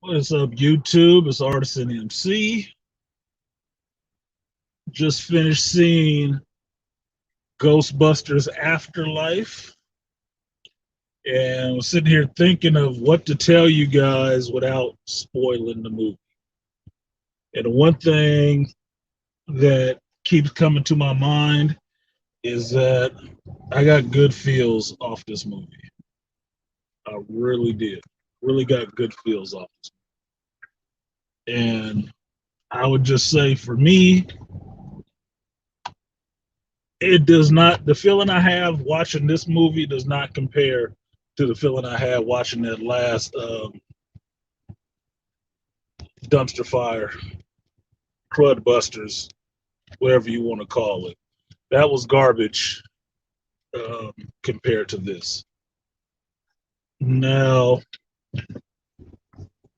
What's up, YouTube? It's ArtisanMc. Just finished seeing Ghostbusters Afterlife and was sitting here thinking of what to tell you guys without spoiling the movie. And the one thing that keeps coming to my mind is that I got good feels off this movie. I really did. Really got good feels off this movie. And I would just say for me, it does not, the feeling I have watching this movie does not compare to the feeling I had watching that last dumpster fire, Crudbusters, whatever you want to call it. That was garbage compared to this. Now,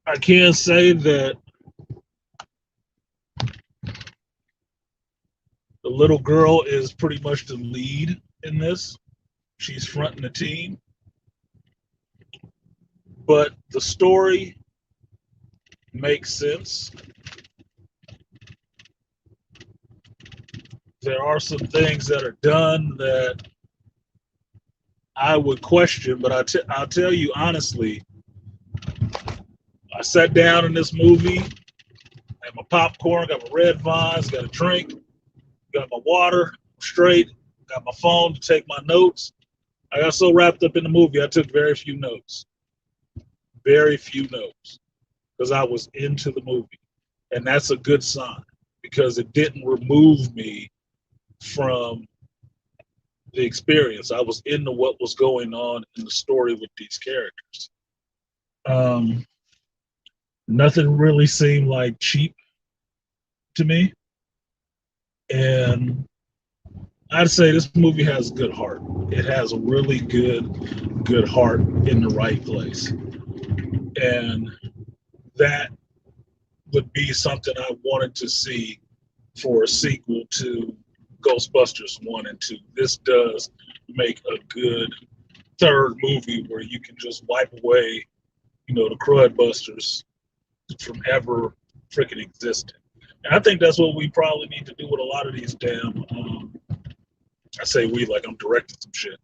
I can't say that the little girl is pretty much the lead in this. She's fronting the team. But the story makes sense. There are some things that are done that I would question, but I'll tell you honestly, I sat down in this movie, had my popcorn, got my red vines, got a drink, got my water straight, got my phone to take my notes. I got so wrapped up in the movie, I took very few notes. Very few notes because I was into the movie. And that's a good sign because it didn't remove me from the experience. I was into what was going on in the story with these characters. Nothing really seemed like cheap to me. And I'd say this movie has good heart. It has a really good heart in the right place. And that would be something I wanted to see for a sequel to Ghostbusters 1 and 2. This does make a good third movie where you can just wipe away, the Crudbusters from ever freaking existing. And I think that's what we probably need to do with a lot of these damn, I say we like I'm directing some shit,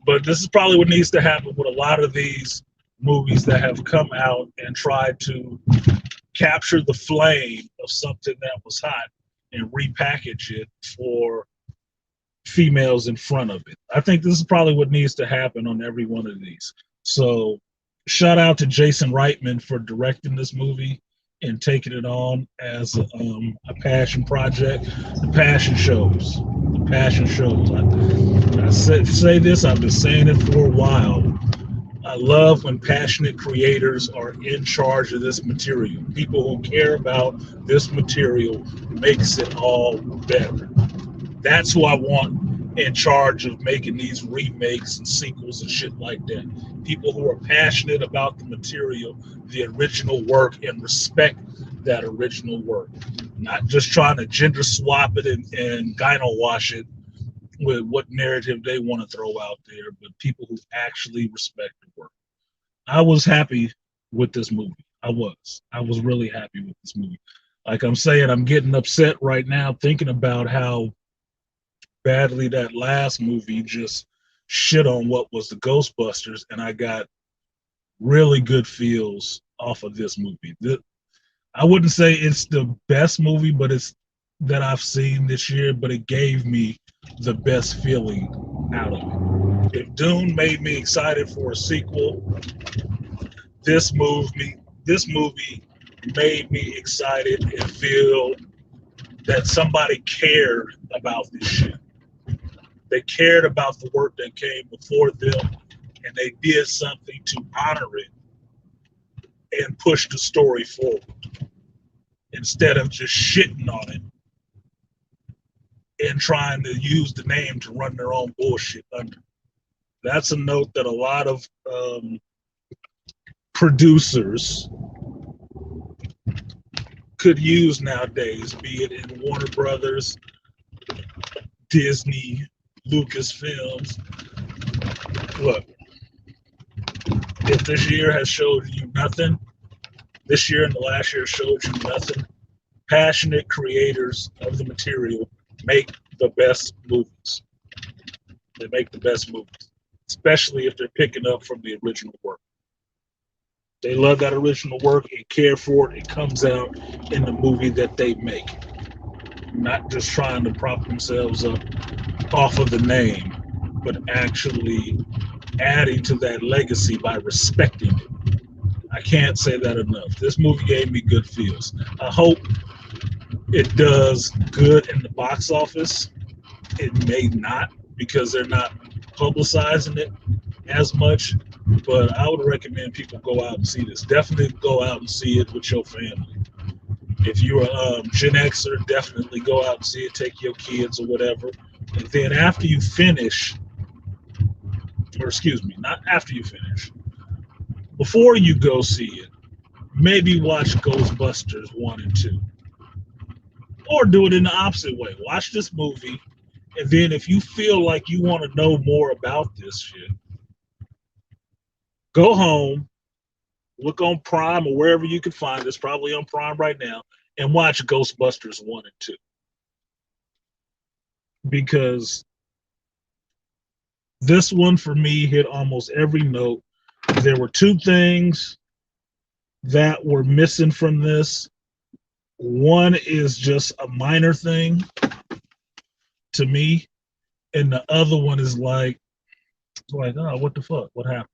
but this is probably what needs to happen with a lot of these movies that have come out and tried to capture the flame of something that was hot and repackage it for females in front of it. I think this is probably what needs to happen on every one of these. So shout out to Jason Reitman for directing this movie and taking it on as a passion project. The passion shows. The passion shows. I say this, I've been saying it for a while. I love when passionate creators are in charge of this material. People who care about this material makes it all better. That's who I want in charge of making these remakes and sequels and shit like that. People who are passionate about the material, the original work, and respect that original work. Not just trying to gender swap it and gyno wash it with what narrative they want to throw out there, but people who actually respect the work. I was happy with this movie. I was really happy with this movie. Like I'm saying, I'm getting upset right now thinking about how badly that last movie just shit on what was the Ghostbusters, and I got really good feels off of this movie. I wouldn't say it's the best movie, but it's that I've seen this year, but it gave me the best feeling out of it. If Dune made me excited for a sequel, this movie made me excited and feel that somebody cared about this shit. They cared about the work that came before them, and they did something to honor it and push the story forward instead of just shitting on it and trying to use the name to run their own bullshit under. That's a note that a lot of producers could use nowadays, be it in Warner Brothers, Disney, Lucasfilms. Look, if this year has showed you nothing, This year and the last year showed you nothing. Passionate creators of the material make the best movies. They make the best movies, especially if they're picking up from the original work. They love that original work and care for it. It comes out in the movie that they make, not just trying to prop themselves up off of the name, but actually adding to that legacy by respecting it. I can't say that enough. This movie gave me good feels. I hope it does good in the box office. It may not because they're not publicizing it as much, but I would recommend people go out and see this. Definitely go out and see it with your family. If you're a Gen Xer, definitely go out and see it. Take your kids or whatever. And then after you finish, or excuse me, not after you finish, before you go see it, maybe watch Ghostbusters 1 and 2. Or do it in the opposite way. Watch this movie, and then if you feel like you want to know more about this shit, go home, look on Prime or wherever you can find this, probably on Prime right now, and watch Ghostbusters 1 and 2. Because this one for me hit almost every note. There were two things that were missing from this. One is just a minor thing to me, and the other one is like, oh, what the fuck? What happened?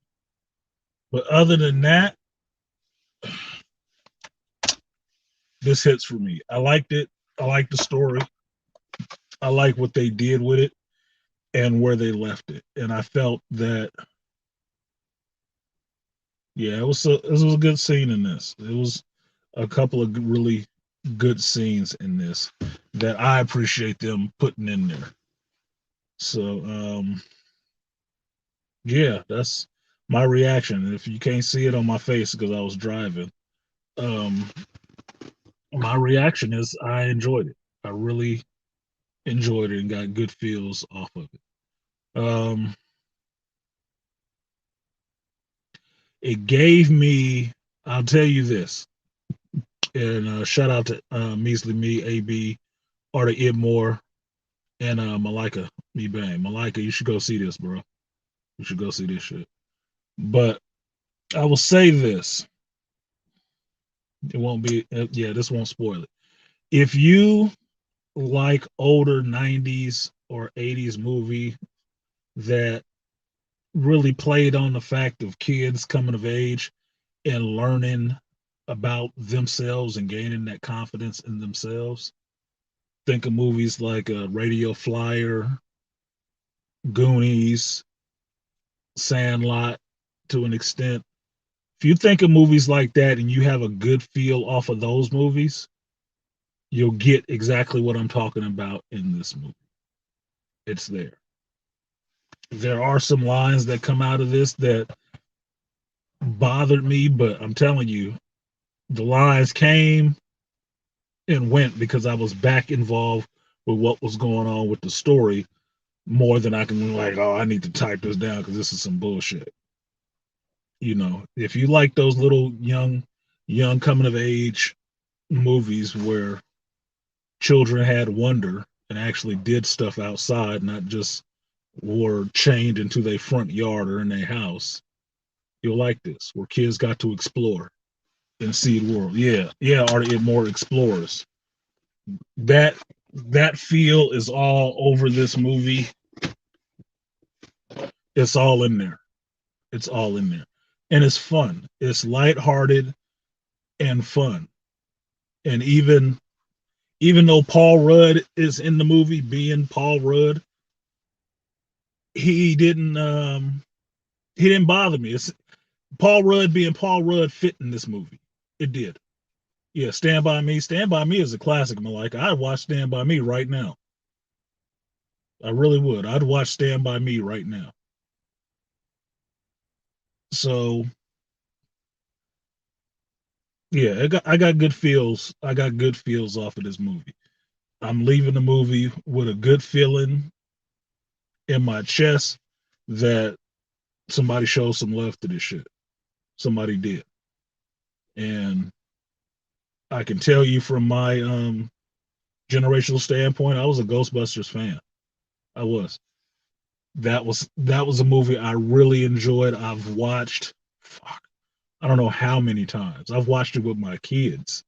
But other than that, this hits for me. I liked it. I like the story. I like what they did with it and where they left it. And I felt that, yeah, it was a good scene in this. It was a couple of really good scenes in this that I appreciate them putting in there. So, yeah, that's my reaction. And if you can't see it on my face because I was driving, um, my reaction is I enjoyed it. I really enjoyed it and got good feels off of it. It gave me, I'll tell you this, and shout out to Measly Me, AB, Artie Idmore, and Malika Me Bang. Malika, you should go see this, bro. You should go see this shit. But I will say this. It won't be, yeah, this won't spoil it. If you like older 90s or 80s movie that really played on the fact of kids coming of age and learning about themselves and gaining that confidence in themselves, think of movies like Radio Flyer, Goonies, Sandlot to an extent. If you think of movies like that and you have a good feel off of those movies, you'll get exactly what I'm talking about in this movie. It's there. There are some lines that come out of this that bothered me, but I'm telling you, the lines came and went because I was back involved with what was going on with the story more than I can like, oh, I need to type this down because this is some bullshit. You know, if you like those little young coming of age movies where children had wonder and actually did stuff outside, not just were chained into their front yard or in their house, you'll like this, where kids got to explore and see the world. Yeah, yeah, are they more explorers? That that feel is all over this movie. It's all in there. It's all in there. And it's fun. It's lighthearted and fun. And even though Paul Rudd is in the movie being Paul Rudd, he didn't he didn't bother me. It's Paul Rudd being Paul Rudd fit in this movie. It did. Yeah, Stand By Me. Stand By Me is a classic, Malika. I'd watch Stand By Me right now. I really would. I'd watch Stand By Me right now. So yeah, I got good feels. I got good feels off of this movie. I'm leaving the movie with a good feeling in my chest that somebody showed some love to this shit. Somebody did. And I can tell you from my generational standpoint, I was a Ghostbusters fan. I was. That was a movie I really enjoyed. I've watched, fuck, I don't know how many times. I've watched it with my kids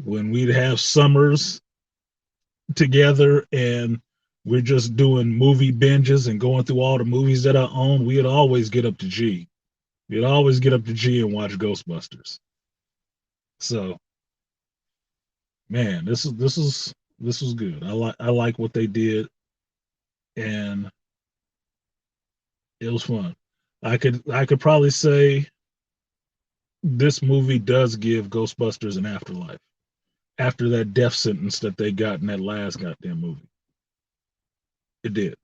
when we'd have summers together and we're just doing movie binges and going through all the movies that I own. We'd always get up to G. We'd always get up to G and watch Ghostbusters. So, man, this was good. I like what they did, and it was fun. I could probably say this movie does give Ghostbusters an afterlife after that death sentence that they got in that last goddamn movie. It did.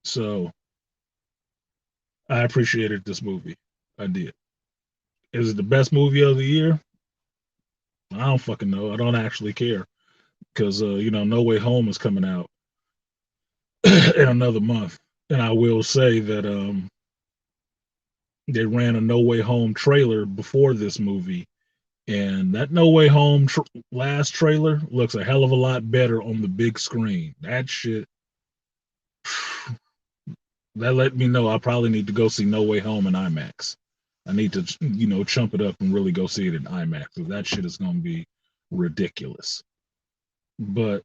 So I appreciated this movie. I did. Is it the best movie of the year? I don't fucking know. I don't actually care because No Way Home is coming out in another month, and I will say that they ran a No Way Home trailer before this movie, and that No Way Home last trailer looks a hell of a lot better on the big screen. That shit, that let me know I probably need to go see No Way Home in IMAX. I need to, chump it up and really go see it in IMAX because that shit is going to be ridiculous. But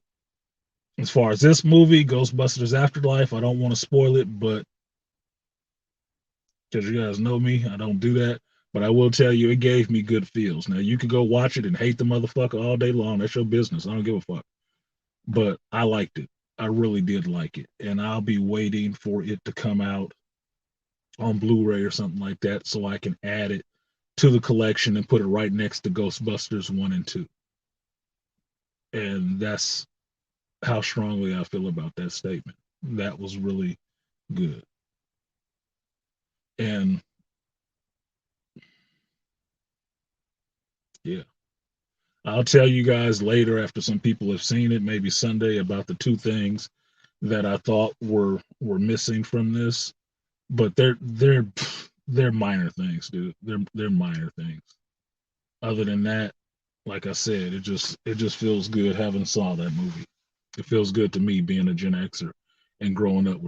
as far as this movie, Ghostbusters Afterlife, I don't want to spoil it, but because you guys know me, I don't do that. But I will tell you, it gave me good feels. Now you could go watch it and hate the motherfucker all day long. That's your business. I don't give a fuck. But I liked it. I really did like it, and I'll be waiting for it to come out on Blu-ray or something like that, so I can add it to the collection and put it right next to Ghostbusters 1 and 2. And that's how strongly I feel about that statement. That was really good. And yeah, I'll tell you guys later after some people have seen it, maybe Sunday, about the two things that I thought were missing from this. But they're minor things, dude. They're minor things. Other than that, like I said, it just feels good having saw that movie. It feels good to me being a Gen Xer and growing up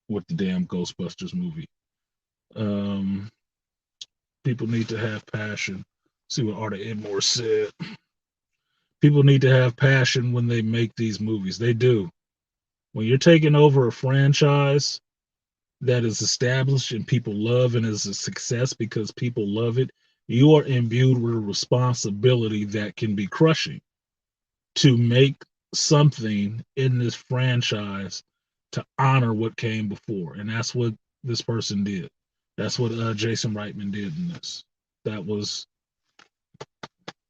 with the damn Ghostbusters movie. Um, People need to have passion. See what Arta Edmore said. People need to have passion when they make these movies. They do. When you're taking over a franchise that is established and people love and is a success because people love it, you are imbued with a responsibility that can be crushing to make something in this franchise to honor what came before. And that's what this person did. That's what Jason Reitman did in this. That was,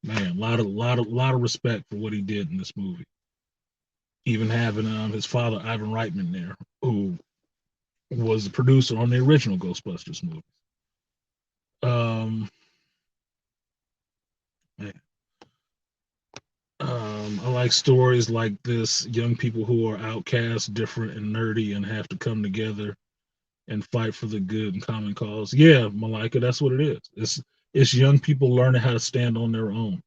man, a lot of respect for what he did in this movie. Even having his father Ivan Reitman there, who was the producer on the original Ghostbusters movie. Um, I like stories like this. Young people who are outcast, different, and nerdy, and have to come together and fight for the good and common cause. Yeah, Malika, that's what it is. It's young people learning how to stand on their own.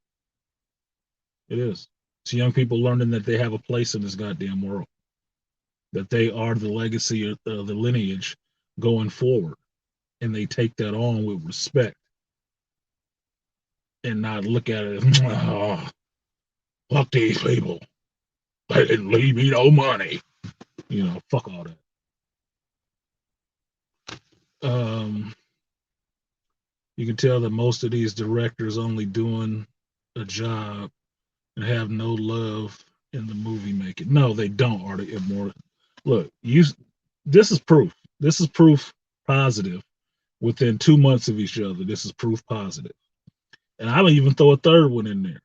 It is. It's young people learning that they have a place in this goddamn world, that they are the legacy of the lineage going forward, and they take that on with respect and not look at it as, oh, fuck these people. They didn't leave me no money. Fuck all that. Um, you can tell that most of these directors only doing a job and have no love in the movie making. No, they don't, Artie Immortal. Look, this is proof. This is proof positive. Within 2 months of each other, this is proof positive. And I'll even throw a third one in there.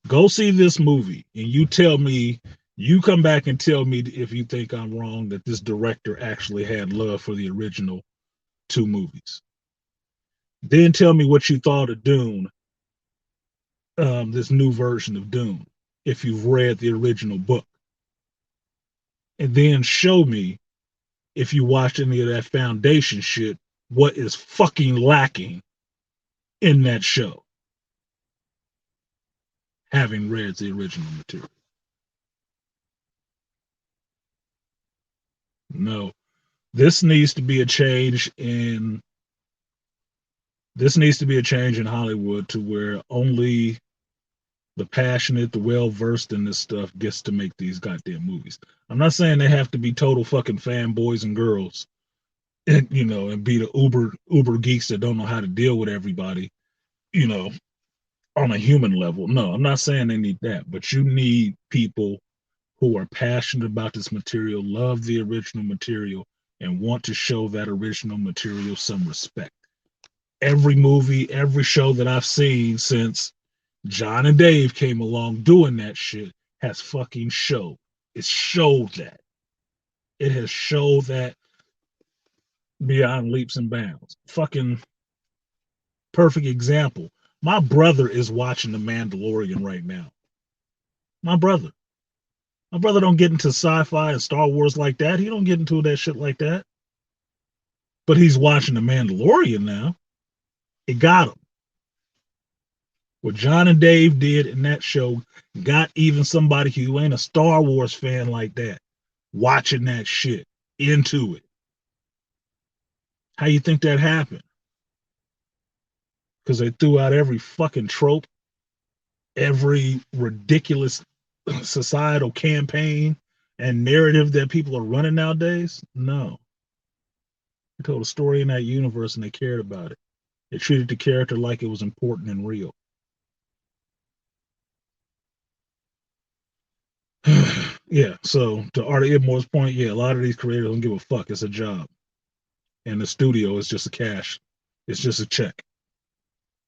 Go see this movie and you come back and tell me if you think I'm wrong that this director actually had love for the original two movies. Then tell me what you thought of Dune, this new version of Dune, if you've read the original book. And then show me, if you watched any of that Foundation shit, what is fucking lacking in that show. having read the original material. No, this needs to be a change in this needs to be a change in Hollywood to where only the passionate, the well versed in this stuff gets to make these goddamn movies. I'm not saying they have to be total fucking fanboys and girls, and and be the uber geeks that don't know how to deal with everybody, you know, on a human level. No, I'm not saying they need that, but you need people who are passionate about this material, love the original material, and want to show that original material some respect. Every movie, every show that I've seen since John and Dave came along doing that shit has fucking showed. It showed that. It has showed that beyond leaps and bounds. Fucking perfect example. My brother is watching The Mandalorian right now. My brother. My brother don't get into sci-fi and Star Wars like that. He don't get into that shit like that. But he's watching The Mandalorian now. It got him. What John and Dave did in that show got even somebody who ain't a Star Wars fan like that watching that shit into it. How you think that happened? Because they threw out every fucking trope, every ridiculous societal campaign and narrative that people are running nowadays? No. They told a story in that universe and they cared about it. They treated the character like it was important and real. Yeah, so to Artie Edmore's point, yeah, a lot of these creators don't give a fuck. It's a job. And the studio is just a cash. It's just a check.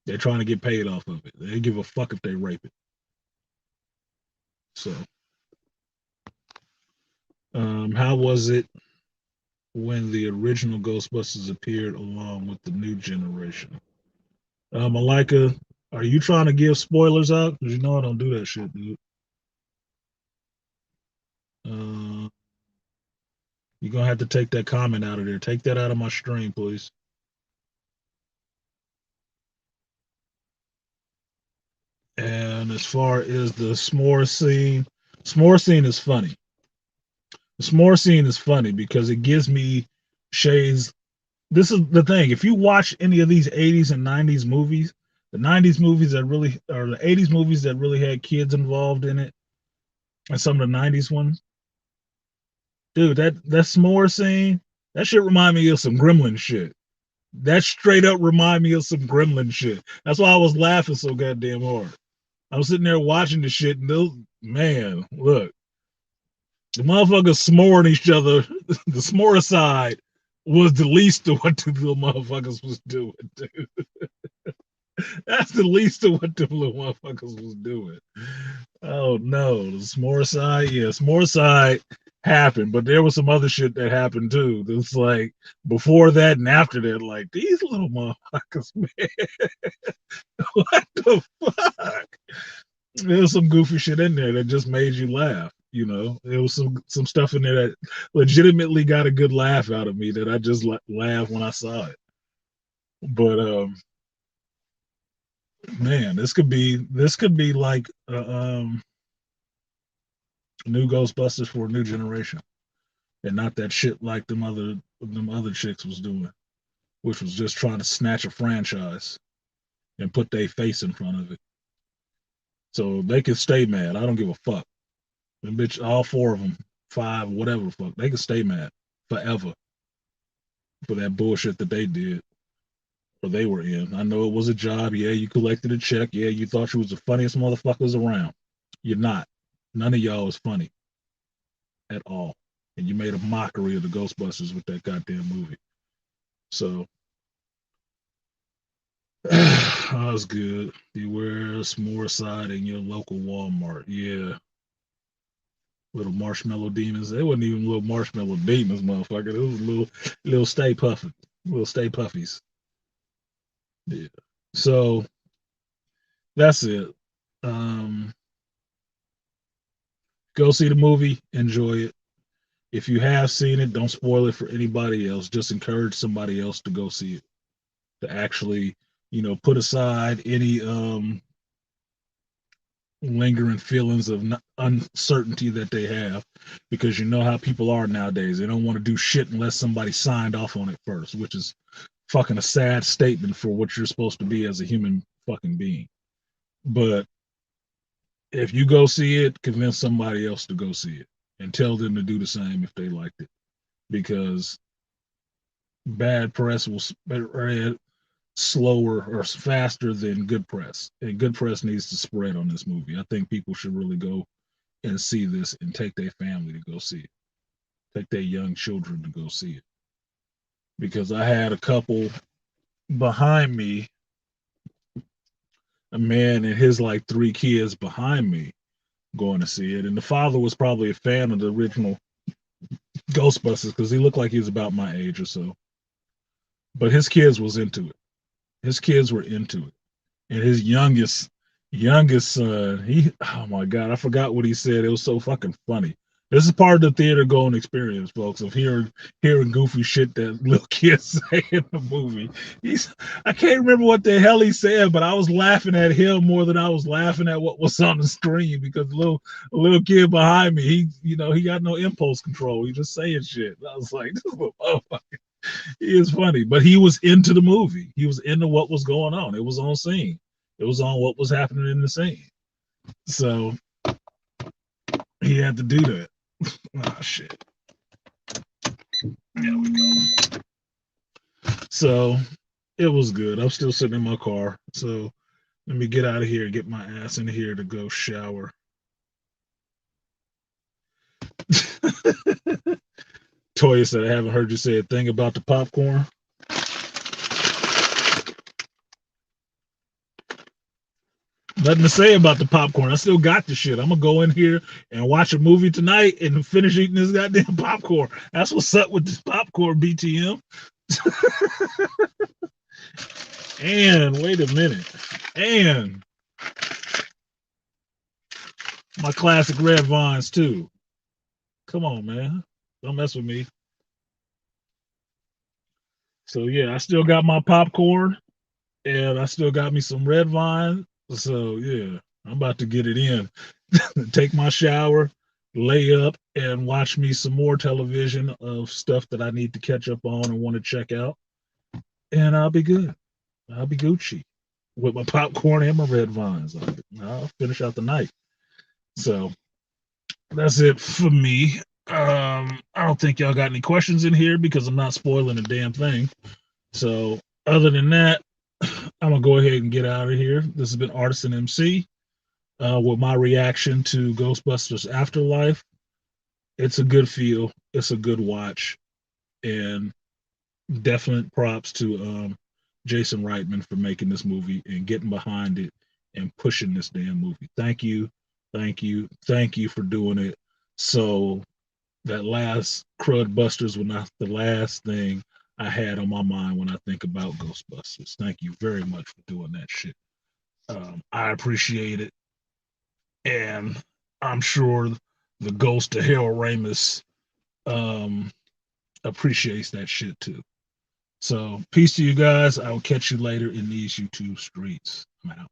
They're trying to get paid off of it. They give a fuck if they rape it. So, how was it when the original Ghostbusters appeared along with the new generation? Malika, are you trying to give spoilers out? Because you know I don't do that shit, dude. Uh, you're gonna have to take that comment out of there. Take that out of my stream, please. And as far as the s'more scene is funny. The s'more scene is funny because it gives me shades. This is the thing. If you watch any of these 80s and 90s movies, the 90s movies that really, or the 80s movies that really had kids involved in it, and some of the 90s ones, dude, that s'more scene, that shit remind me of some Gremlin shit. That straight up remind me of some Gremlin shit. That's why I was laughing so goddamn hard. I was sitting there watching the shit, and those, man, look, the motherfuckers s'moring each other. The s'more side was the least of what the little motherfuckers was doing, dude. That's the least of what the little motherfuckers was doing. Oh no, the s'more side, yeah, s'more side happened, but there was some other shit that happened too. It's like before that and after that, like these little motherfuckers, man, what the fuck? There was some goofy shit in there that just made you laugh. There was some stuff in there that legitimately got a good laugh out of me that I just laughed when I saw it. But man, this could be like new Ghostbusters for a new generation, and not that shit like them other chicks was doing, which was just trying to snatch a franchise and put their face in front of it. So they can stay mad. I don't give a fuck. And bitch, all four of them, five, whatever the fuck, they can stay mad forever for that bullshit that they did or they were in. I know it was a job. Yeah, you collected a check. Yeah, you thought you was the funniest motherfuckers around. You're not. None of y'all is funny at all. And you made a mockery of the Ghostbusters with that goddamn movie. So that was good. Beware s'more side in your local Walmart. Yeah. Little marshmallow demons. They wasn't even little marshmallow demons, motherfucker. It was little Stay Puffy. Little Stay Puffies. Yeah. So that's it. Um, go see the movie, enjoy it. If you have seen it, don't spoil it for anybody else. Just encourage somebody else to go see it. To actually, put aside any lingering feelings of uncertainty that they have, because you know how people are nowadays. They don't want to do shit unless somebody signed off on it first, which is fucking a sad statement for what you're supposed to be as a human fucking being. But if you go see it, convince somebody else to go see it and tell them to do the same if they liked it, because bad press will spread slower or faster than good press, and good press needs to spread on this movie. I think people should really go and see this and take their family to go see it, take their young children to go see it, because I had a couple behind me, a man and his like three kids behind me going to see it, and the father was probably a fan of the original Ghostbusters because he looked like he was about my age or so, but his kids was into it. His kids were into it, and his youngest son, he, oh my god, I forgot what he said. It was so fucking funny. This is part of the theater going experience, folks, of hearing goofy shit that little kids say in the movie. I can't remember what the hell he said, but I was laughing at him more than I was laughing at what was on the screen, because a little kid behind me, he got no impulse control. He just saying shit. I was like, this little motherfucker. He is funny, but he was into the movie. He was into what was going on. It was on scene. It was on what was happening in the scene. So he had to do that. Oh shit. There we go. So it was good. I'm still sitting in my car. So let me get out of here and get my ass in here to go shower. Toya said, I haven't heard you say a thing about the popcorn. Nothing to say about the popcorn. I still got the shit. I'm gonna go in here and watch a movie tonight and finish eating this goddamn popcorn. That's what's up with this popcorn, BTM. And wait a minute. And my classic red vines too. Come on, man. Don't mess with me. So yeah, I still got my popcorn and I still got me some red vine. So yeah, I'm about to get it in. Take my shower, lay up, and watch me some more television of stuff that I need to catch up on and want to check out. And I'll be good. I'll be Gucci with my popcorn and my red vines. I'll finish out the night. So that's it for me. I don't think y'all got any questions in here because I'm not spoiling a damn thing. So other than that, I'm gonna go ahead and get out of here. This has been ArtisanMc with my reaction to Ghostbusters Afterlife. It's a good feel. It's a good watch, and definite props to Jason Reitman for making this movie and getting behind it and pushing this damn movie. Thank you, thank you, thank you for doing it. So that last Crud Busters was not the last thing I had on my mind when I think about Ghostbusters. Thank you very much for doing that shit. I appreciate it, and I'm sure the ghost of Harold Ramis um, appreciates that shit too. So peace to you guys. I will catch you later in these YouTube streets. I'm out.